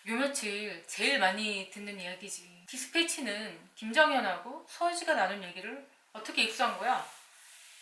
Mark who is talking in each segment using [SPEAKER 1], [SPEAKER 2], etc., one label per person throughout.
[SPEAKER 1] 요 며칠 제일 많이 듣는 이야기지. 디스패치는 김정현하고 서혜지가 나눈 얘기를 어떻게 입수한 거야?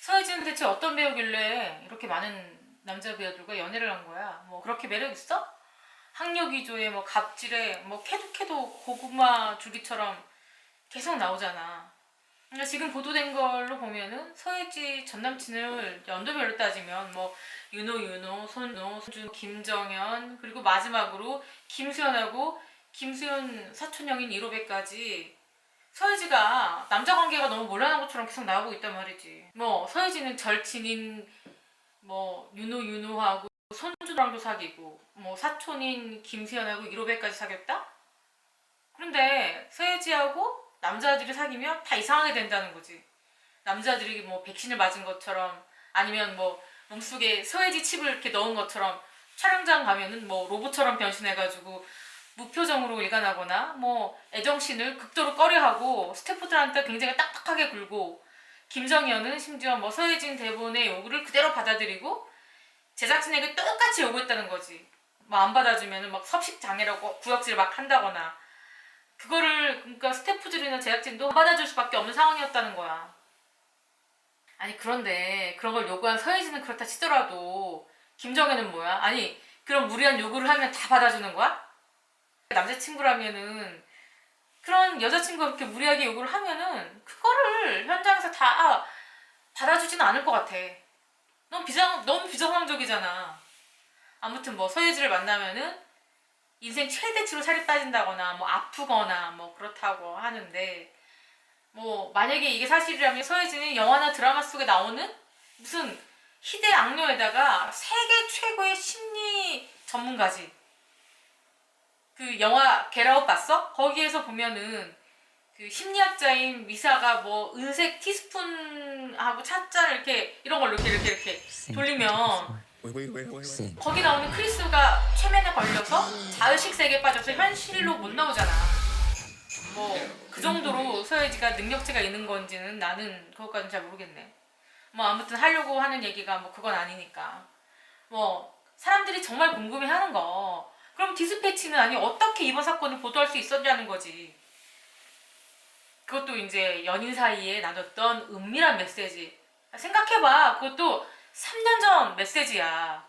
[SPEAKER 1] 서혜지는 대체 어떤 배우길래 이렇게 많은 남자 배우들과 연애를 한 거야? 뭐 그렇게 매력 있어? 학력 위조에 뭐 갑질에 뭐 캐도 고구마 줄기처럼 계속 나오잖아. 그러니까 지금 보도된 걸로 보면은 서혜지 전 남친을 연도별로 따지면 뭐 윤호, 손준, 김정현, 그리고 마지막으로 김수현하고 김수현 사촌형인 1호배까지 서혜지가 남자 관계가 너무 몰라난 것처럼 계속 나오고 있단 말이지. 뭐 서혜지는 절친인 뭐 윤호하고 손주랑도 사귀고 뭐 사촌인 김수현하고 1호배까지 사귀었다? 그런데 서혜지하고 남자들이 사귀면 다 이상하게 된다는 거지. 남자들이 뭐 백신을 맞은 것처럼 아니면 뭐 몸속에 서해지 칩을 이렇게 넣은 것처럼 촬영장 가면은 뭐 로봇처럼 변신해가지고 무표정으로 일관하거나 뭐 애정신을 극도로 꺼려하고 스태프들한테 굉장히 딱딱하게 굴고 김정현은 심지어 뭐 서해진 대본의 요구를 그대로 받아들이고 제작진에게 똑같이 요구했다는 거지. 뭐 안 받아주면은 막 섭식 장애라고 구역질 막 한다거나 그거를 그러니까 스태프들이나 제작진도 받아줄 수밖에 없는 상황이었다는 거야. 아니 그런데 그런 걸 요구한 서혜진은 그렇다 치더라도 김정현은 뭐야? 아니 그런 무리한 요구를 하면 다 받아주는 거야? 남자친구라면은 그런 여자친구가 그렇게 무리하게 요구를 하면은 그거를 현장에서 다 받아주지는 않을 것 같아. 너무 비정상적이잖아. 아무튼 뭐 서혜진을 만나면은 인생 최대치로 살이 빠진다거나 뭐 아프거나 뭐 그렇다고 하는데 뭐 만약에 이게 사실이라면 서혜진이 영화나 드라마 속에 나오는 무슨 희대 악녀에다가 세계 최고의 심리 전문가지. 그 영화 겟아웃 봤어? 거기에서 보면은 그 심리학자인 미사가 뭐 은색 티스푼하고 찻잔을 이렇게 이런 걸로 이렇게 돌리면 거기 나오는 크리스가 최면에 걸려서 자의식 세계에 빠져서 현실로 못 나오잖아. 뭐 그 정도로 서혜지가 능력치가 있는 건지는 나는 그것까지는 잘 모르겠네. 뭐 아무튼 하려고 하는 얘기가 뭐 그건 아니니까. 뭐 사람들이 정말 궁금해하는 거. 그럼 디스패치는 아니 어떻게 이번 사건을 보도할 수 있었냐는 거지. 그것도 이제 연인 사이에 나눴던 은밀한 메시지. 생각해봐. 그것도 3년 전 메시지야.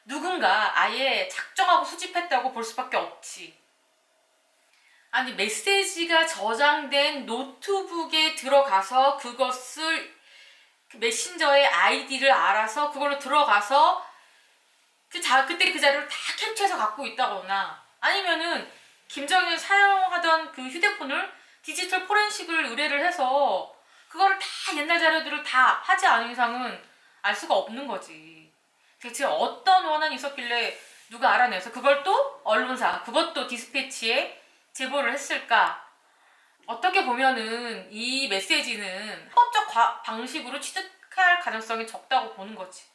[SPEAKER 1] 누군가 아예 작정하고 수집했다고 볼 수밖에 없지. 아니 메시지가 저장된 노트북에 들어가서 그것을 그 메신저의 아이디를 알아서 그걸로 들어가서 그때 그 자료를 다 캡처해서 갖고 있다거나 아니면은 김정일 사용하던 그 휴대폰을 디지털 포렌식을 의뢰를 해서 그거를 다 옛날 자료들을 다 하지 않은 이상은 알 수가 없는 거지. 대체 어떤 원한이 있었길래 누가 알아내서 그걸 또 언론사 그것도 디스패치에 제보를 했을까? 어떻게 보면은 이 메시지는 합법적 방식으로 취득할 가능성이 적다고 보는 거지.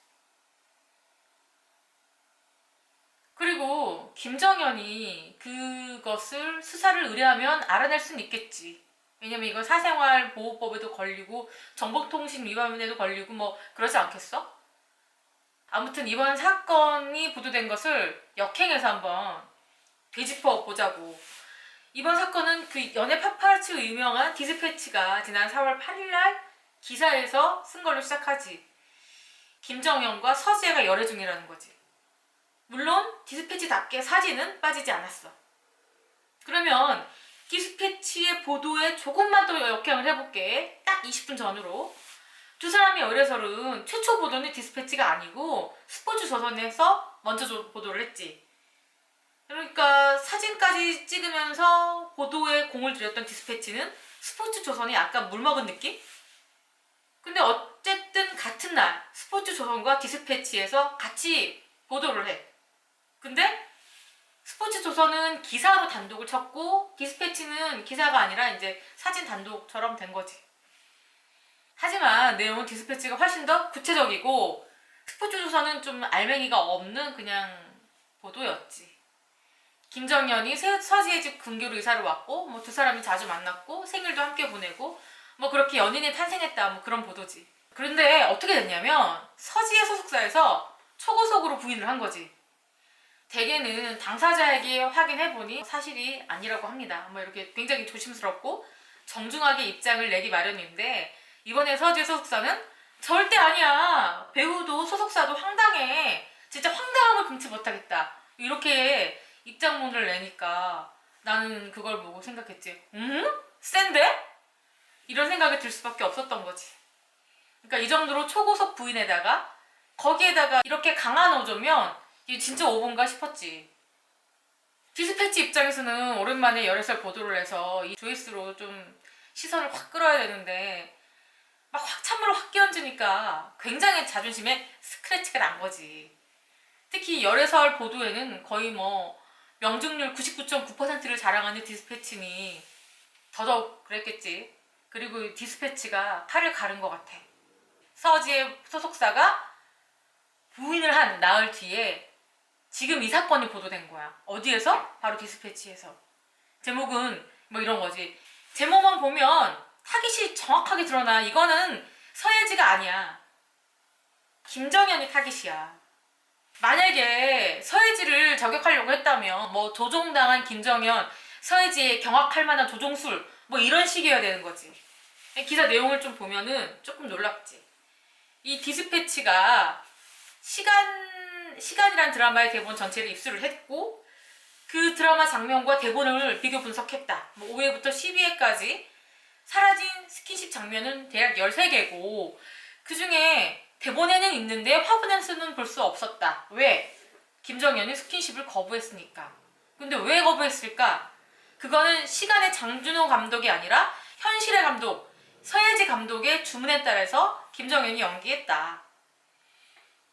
[SPEAKER 1] 그리고 김정현이 그것을 수사를 의뢰하면 알아낼 수는 있겠지. 왜냐면 이건 사생활 보호법에도 걸리고 정보통신 위반에도 걸리고 뭐 그러지 않겠어? 아무튼 이번 사건이 보도된 것을 역행해서 한번 되짚어 보자고. 이번 사건은 그 연애 파파라치로 유명한 디스패치가 지난 4월 8일날 기사에서 쓴 걸로 시작하지. 김정현과 서지혜가 열애 중이라는 거지. 물론 디스패치답게 사진은 빠지지 않았어. 그러면 디스패치의 보도에 조금만 더 역행을 해볼게. 딱 20분 전으로. 두 사람의 열애설은 최초 보도는 디스패치가 아니고 스포츠조선에서 먼저 보도를 했지. 그러니까 사진까지 찍으면서 보도에 공을 들였던 디스패치는 스포츠조선이 약간 물먹은 느낌? 근데 어쨌든 같은 날 스포츠조선과 디스패치에서 같이 보도를 해. 근데 스포츠조선은 기사로 단독을 쳤고 디스패치는 기사가 아니라 이제 사진 단독처럼 된 거지. 하지만 내용은 디스패치가 훨씬 더 구체적이고 스포츠조선은 좀 알맹이가 없는 그냥 보도였지. 김정현이 서지혜 집 근교로 이사를 왔고 뭐 두 사람이 자주 만났고 생일도 함께 보내고 뭐 그렇게 연인이 탄생했다 뭐 그런 보도지. 그런데 어떻게 됐냐면 서지혜 소속사에서 초고속으로 부인을 한 거지. 대개는 당사자에게 확인해보니 사실이 아니라고 합니다. 뭐 이렇게 굉장히 조심스럽고 정중하게 입장을 내기 마련인데, 이번에 서재 소속사는 절대 아니야. 배우도 소속사도 황당해. 진짜 황당함을 금치 못하겠다. 이렇게 입장문을 내니까 나는 그걸 보고 생각했지. 센데? 이런 생각이 들 수밖에 없었던 거지. 그러니까 이 정도로 초고속 부인에다가 거기에다가 이렇게 강한 어조면 이게 진짜 오본가 싶었지. 디스패치 입장에서는 오랜만에 열애설 보도를 해서 이 조회수로 좀 시선을 확 끌어야 되는데 막 확 찬물을 확 끼얹으니까 굉장히 자존심에 스크래치가 난 거지. 특히 열애설 보도에는 거의 뭐 명중률 99.9%를 자랑하는 디스패치니 더더욱 그랬겠지. 그리고 디스패치가 칼을 가른 것 같아. 서지의 소속사가 부인을 한 나흘 뒤에 지금 이 사건이 보도된 거야. 어디에서? 바로 디스패치에서. 제목은 뭐 이런 거지. 제목만 보면 타깃이 정확하게 드러나. 이거는 서예지가 아니야. 김정현이 타깃이야. 만약에 서예지를 저격하려고 했다면 뭐 조종당한 김정현, 서예지에 경악할 만한 조종술 뭐 이런 식이어야 되는 거지. 기사 내용을 좀 보면은 조금 놀랍지. 이 디스패치가 시간이란 드라마의 대본 전체를 입수를 했고, 그 드라마 장면과 대본을 비교 분석했다. 뭐 5회부터 12회까지 사라진 스킨십 장면은 대략 13개고, 그 중에 대본에는 있는데 화분에서는 볼 수 없었다. 왜? 김정현이 스킨십을 거부했으니까. 근데 왜 거부했을까? 그거는 시간의 장준호 감독이 아니라 현실의 감독, 서예지 감독의 주문에 따라서 김정현이 연기했다.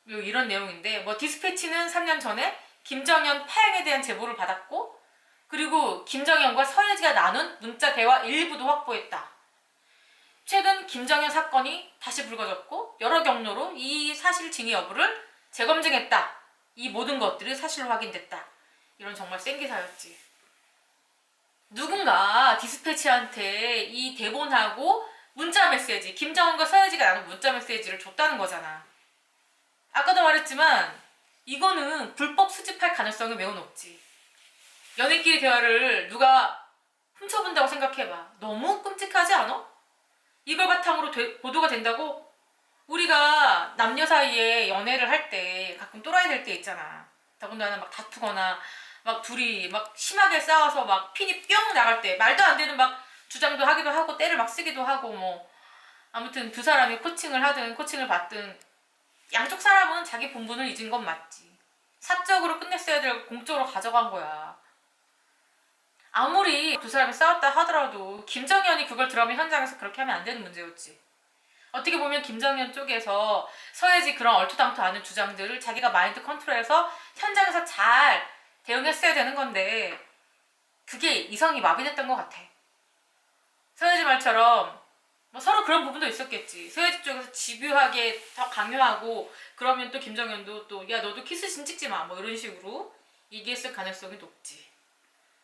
[SPEAKER 1] 이런 내용인데, 뭐 디스패치는 3년 전에 김정현 파행에 대한 제보를 받았고, 그리고 김정현과 서예지가 나눈 문자 대화 일부도 확보했다. 최근 김정현 사건이 다시 불거졌고 여러 경로로 이 사실 진위 여부를 재검증했다. 이 모든 것들이 사실로 확인됐다. 이런 정말 센 기사였지. 누군가 디스패치한테 이 대본하고 문자 메시지, 김정은과 서예지가 나눈 문자 메시지를 줬다는 거잖아. 아까도 말했지만 이거는 불법 수집할 가능성이 매우 높지. 연인끼리 대화를 누가 훔쳐본다고 생각해봐. 너무 끔찍하지 않아? 이걸 바탕으로 보도가 된다고? 우리가 남녀 사이에 연애를 할 때 가끔 또라이 될 때 있잖아. 더군다나 막 다투거나 막 둘이 막 심하게 싸워서 막 핀이 뿅 나갈 때 말도 안 되는 막 주장도 하기도 하고 때를 막 쓰기도 하고, 뭐 아무튼 두 사람이 코칭을 하든 코칭을 받든 양쪽 사람은 자기 본분을 잊은 건 맞지. 사적으로 끝냈어야 될 걸 공적으로 가져간 거야. 아무리 두 사람이 싸웠다 하더라도 김정현이 그걸 드라마 현장에서 그렇게 하면 안 되는 문제였지. 어떻게 보면 김정현 쪽에서 서예지 그런 얼토당토 않은 주장들을 자기가 마인드 컨트롤해서 현장에서 잘 대응했어야 되는 건데, 그게 이성이 마비됐던 것 같아. 서예지 말처럼 뭐 서로 그런 부분도 있었겠지. 서예지 쪽에서 집요하게 더 강요하고 그러면 또 김정현도 또 야 너도 키스신 찍지 마 뭐 이런 식으로 얘기했을 가능성이 높지.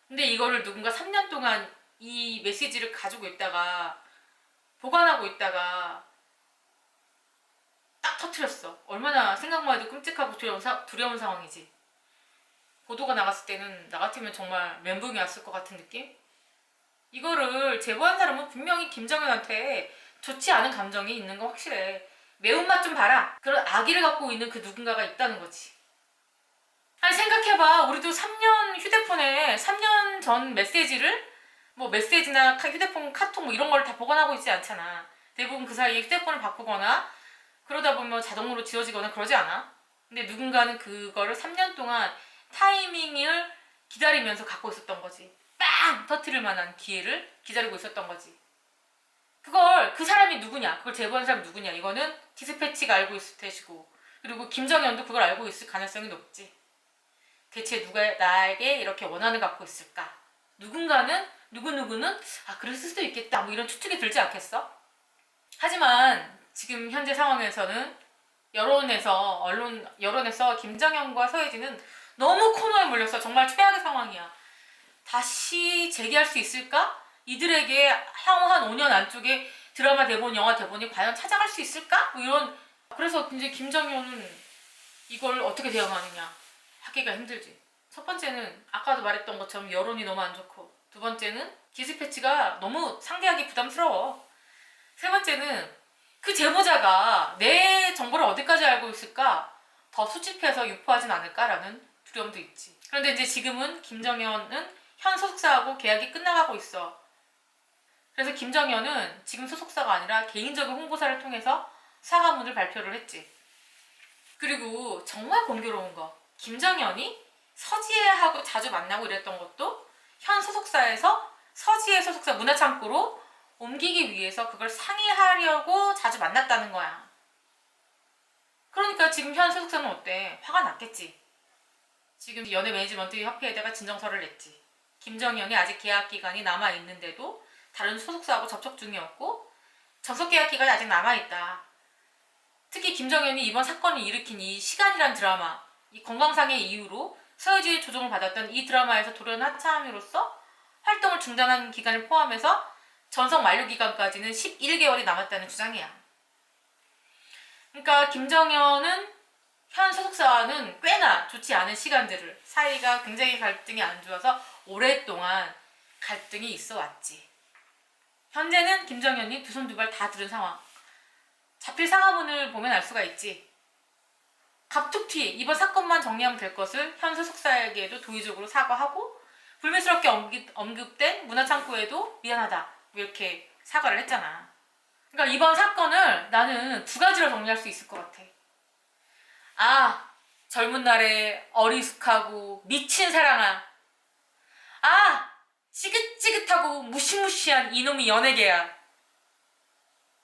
[SPEAKER 1] 근데 이거를 누군가 3년 동안 이 메시지를 가지고 있다가 보관하고 있다가 딱 터트렸어. 얼마나 생각만 해도 끔찍하고 두려운 상황이지. 보도가 나갔을 때는 나 같으면 정말 멘붕이 왔을 것 같은 느낌? 이거를 제보한 사람은 분명히 김정현한테 좋지 않은 감정이 있는 거 확실해. 매운맛 좀 봐라. 그런 악의를 갖고 있는 그 누군가가 있다는 거지. 아니 생각해봐. 우리도 3년 휴대폰에 3년 전 메시지를 뭐 메시지나 휴대폰 카톡 뭐 이런 걸 다 보관하고 있지 않잖아. 대부분 그 사이에 휴대폰을 바꾸거나 그러다 보면 자동으로 지워지거나 그러지 않아? 근데 누군가는 그거를 3년 동안 타이밍을 기다리면서 갖고 있었던 거지. 빵! 터트릴 만한 기회를 기다리고 있었던 거지. 그걸 그 사람이 누구냐? 그걸 제보한 사람이 누구냐? 이거는 디스패치가 알고 있을 테시고, 그리고 김정현도 그걸 알고 있을 가능성이 높지. 대체 누가 나에게 이렇게 원한을 갖고 있을까? 누군가는 누구누구는 그랬을 수도 있겠다 뭐 이런 추측이 들지 않겠어? 하지만 지금 현재 상황에서는 여론에서 김정현과 서예지는 너무 코너에 몰렸어. 정말 최악의 상황이야. 다시 재기할 수 있을까? 이들에게 향후 한 5년 안쪽에 드라마 대본, 영화 대본이 과연 찾아갈 수 있을까? 뭐 이런. 그래서 이제 김정현은 이걸 어떻게 대응하느냐. 하기가 힘들지. 첫 번째는 아까도 말했던 것처럼 여론이 너무 안 좋고, 두 번째는 디스패치가 너무 상대하기 부담스러워. 세 번째는 그 제보자가 내 정보를 어디까지 알고 있을까? 더 수집해서 유포하진 않을까라는 두려움도 있지. 그런데 이제 지금은 김정현은 현 소속사하고 계약이 끝나가고 있어. 그래서 김정현은 지금 소속사가 아니라 개인적인 홍보사를 통해서 사과문을 발표를 했지. 그리고 정말 공교로운 거, 김정현이 서지혜하고 자주 만나고 이랬던 것도 현 소속사에서 서지혜 소속사 문화창고로 옮기기 위해서 그걸 상의하려고 자주 만났다는 거야. 그러니까 지금 현 소속사는 어때? 화가 났겠지. 지금 연예 매니지먼트 협회에다가 진정서를 냈지. 김정현이 아직 계약 기간이 남아 있는데도 다른 소속사하고 접촉 중이었고 전속 계약 기간이 아직 남아 있다. 특히 김정현이 이번 사건을 일으킨 이 시간이란 드라마, 이 건강상의 이유로 서해지의 조종을 받았던 이 드라마에서 돌연 하차함으로써 활동을 중단한 기간을 포함해서 전속 만료 기간까지는 11개월이 남았다는 주장이야. 그러니까 김정현은 현 소속사와는 꽤나 좋지 않은 시간들을, 사이가 굉장히 갈등이 안 좋아서 오랫동안 갈등이 있어 왔지. 현재는 김정현이 두 손 두 발 다 들은 상황. 자필 사과문을 보면 알 수가 있지. 갑툭튀 이번 사건만 정리하면 될 것을 현 소속사에게도 도의적으로 사과하고, 불미스럽게 언급된 문화창고에도 미안하다 이렇게 사과를 했잖아. 그러니까 이번 사건을 나는 두 가지로 정리할 수 있을 것 같아. 아, 젊은 날에 어리숙하고 미친 사랑아. 아, 찌긋찌긋하고 무시무시한 이놈이 연예계야.